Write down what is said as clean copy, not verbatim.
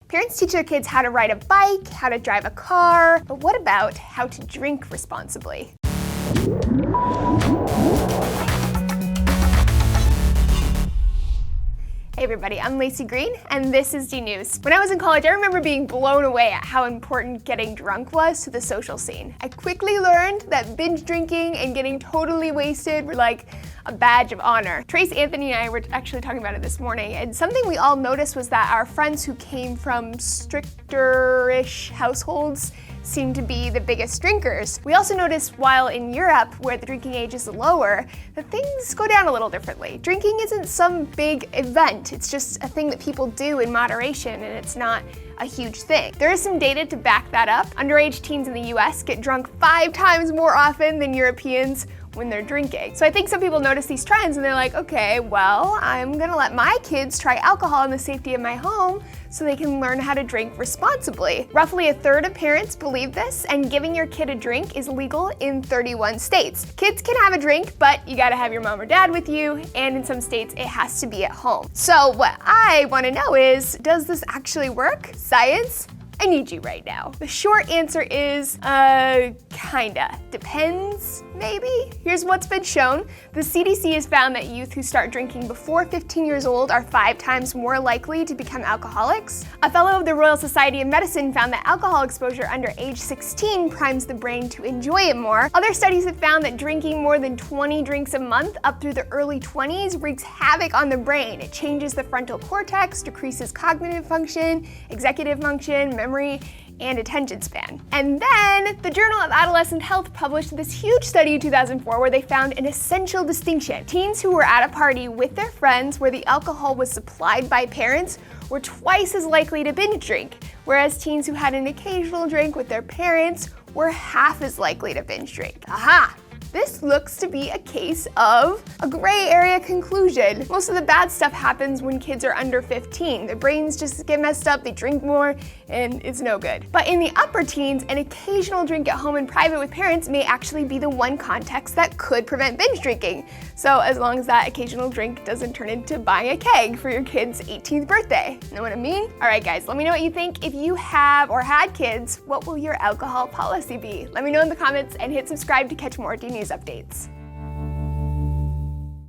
Parents teach their kids how to ride a bike, how to drive a car, but what about how to drink responsibly? Hey everybody, I'm Laci Green, and this is D News. When I was in college, I remember being blown away at how important getting drunk was to the social scene. I quickly learned that binge drinking and getting totally wasted were like a badge of honor. Trace, Anthony, and I were actually talking about it this morning, and something we all noticed was that our friends who came from stricter-ish households seem to be the biggest drinkers. We also noticed while in Europe, where the drinking age is lower, that things go down a little differently. Drinking isn't some big event, it's just a thing that people do in moderation, and it's not a huge thing. There is some data to back that up. Underage teens in the US get drunk 5 times more often than Europeans when they're drinking. So I think some people notice these trends and they're like, okay, well, I'm gonna let my kids try alcohol in the safety of my home so they can learn how to drink responsibly. Roughly a third of parents believe this, and giving your kid a drink is legal in 31 states. Kids can have a drink, but you gotta have your mom or dad with you, and in some states it has to be at home. So what I wanna know is, does this actually work? Science? I need you right now. The short answer is, kinda. Depends, maybe? Here's what's been shown. The CDC has found that youth who start drinking before 15 years old are 5 times more likely to become alcoholics. A fellow of the Royal Society of Medicine found that alcohol exposure under age 16 primes the brain to enjoy it more. Other studies have found that drinking more than 20 drinks a month up through the early 20s wreaks havoc on the brain. It changes the frontal cortex, decreases cognitive function, executive function, memory, and attention span. And then the Journal of Adolescent Health published this huge study in 2004 where they found an essential distinction. Teens who were at a party with their friends where the alcohol was supplied by parents were twice as likely to binge drink, whereas teens who had an occasional drink with their parents were half as likely to binge drink. Aha! This looks to be a case of a gray area conclusion. Most of the bad stuff happens when kids are under 15. Their brains just get messed up, they drink more, and it's no good. But in the upper teens, an occasional drink at home in private with parents may actually be the one context that could prevent binge drinking. So as long as that occasional drink doesn't turn into buying a keg for your kid's 18th birthday. Know what I mean? All right guys, let me know what you think. If you have or had kids, what will your alcohol policy be? Let me know in the comments and hit subscribe to catch more D News updates.